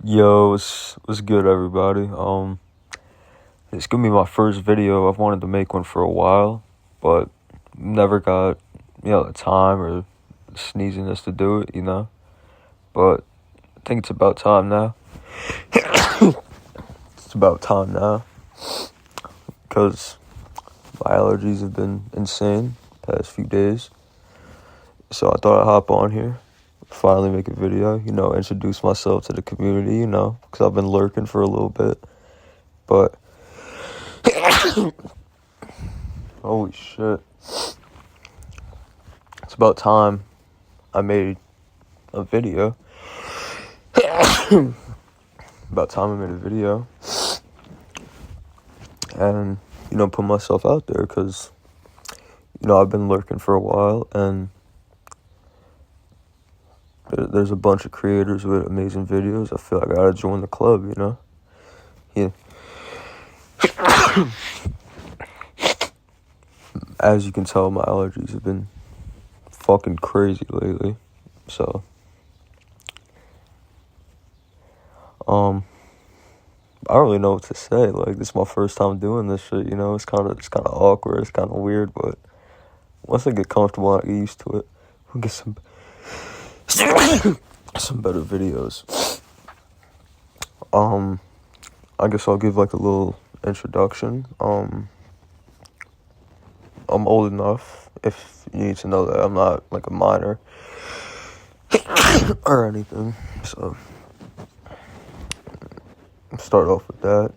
Yo, what's good, everybody? It's gonna be my first video. I've wanted to make one for a while, but never got, the time or sneeziness to do it, But I think it's about time now. It's about time now, because my allergies have been insane the past few days. So I thought I'd hop on here, finally make a video, introduce myself to the community, because I've been lurking for a little bit. But holy shit. It's about time I made a video. About time I made a video. And, put myself out there because, I've been lurking for a while and there's a bunch of creators with amazing videos. I feel like I gotta join the club, Yeah. As you can tell, my allergies have been fucking crazy lately. So, I don't really know what to say. Like, this is my first time doing this shit, It's kind of awkward. It's kind of weird, but once I get comfortable and I get used to it, we'll get some better videos. I guess I'll give like a little introduction. I'm old enough, if you need to know that. I'm not like a minor or anything. So start off with that.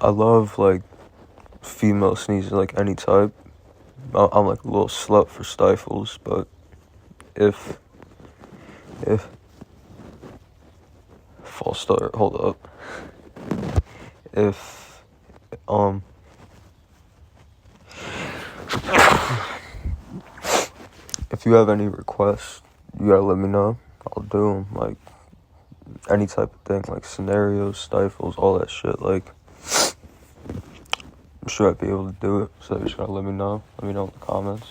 I love like female sneezes, like any type. I'm like a little slut for stifles, but if false start, hold up. If you have any requests, you gotta let me know. I'll do them, like any type of thing, like scenarios, stifles, all that shit. Like, I'm sure I'd be able to do it. So you just gotta let me know. Let me know in the comments.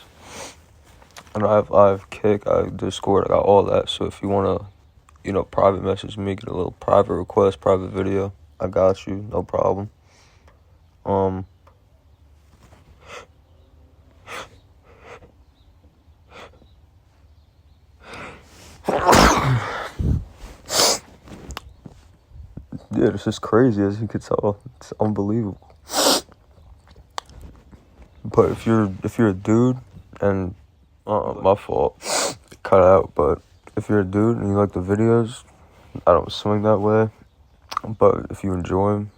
And I have Kick, I have Discord, I got all that. So if you wanna, private message me, get a little private request, private video, I got you, no problem. Yeah, this is crazy, as you could tell. It's unbelievable. But if you're a dude, and my fault, cut out. But if you're a dude and you like the videos, I don't swing that way. But if you enjoy them,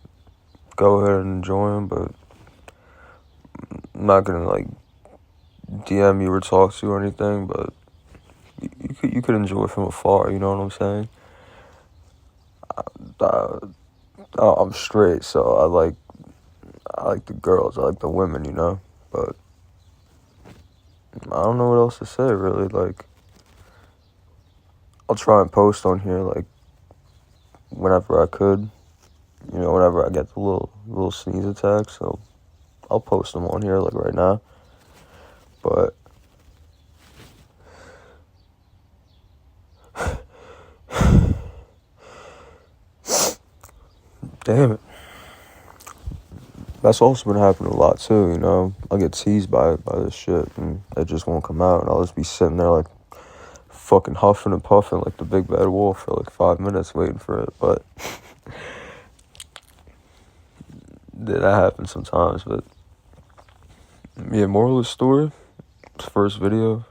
go ahead and enjoy them. But I'm not gonna like DM you or talk to you or anything. But you could enjoy it from afar. You know what I'm saying? I'm straight, so I like the girls. I like the women, But I don't know what else to say, really. Like, I'll try and post on here, like, whenever I could. Whenever I get the little sneeze attacks. So I'll post them on here, like, right now. But damn it. That's also been happening a lot, too, I'll get teased by this shit, and it just won't come out, and I'll just be sitting there, like, fucking huffing and puffing like the big bad wolf for, like, 5 minutes waiting for it, but that happens sometimes, but yeah, moral of the story, it's the first video.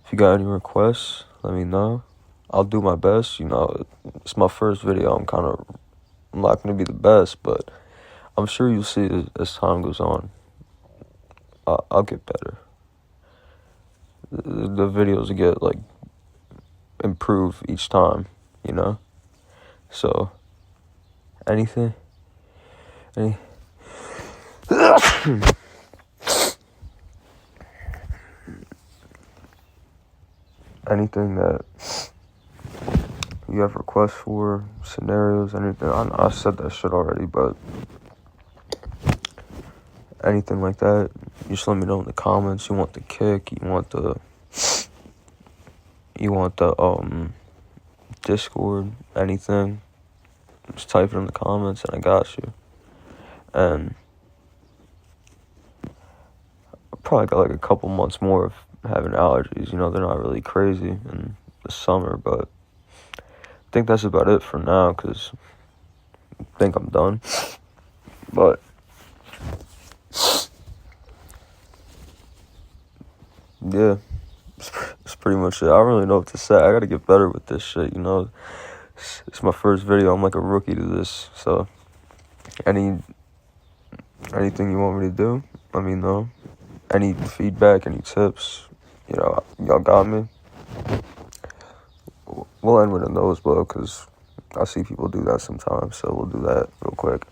If you got any requests, let me know. I'll do my best, it's my first video. I'm not going to be the best, but I'm sure you'll see as time goes on. I'll get better. The videos get, like, improve each time, So, anything that you have requests for, scenarios, anything. I said that shit already, but anything like that, just let me know in the comments. You want the kick, you want the you want the Discord, anything, just type it in the comments and I got you. And I probably got like a couple months more of having allergies. You know, they're not really crazy in the summer, but I think that's about it for now, because I think I'm done. But yeah, it's pretty much it. I don't really know what to say. I gotta get better with this shit, you know. It's my first video. I'm like a rookie to this. So anything you want me to do, let me know. Any feedback, any tips, you know, y'all got me. We'll end with a nose blow, because I see people do that sometimes, so we'll do that real quick.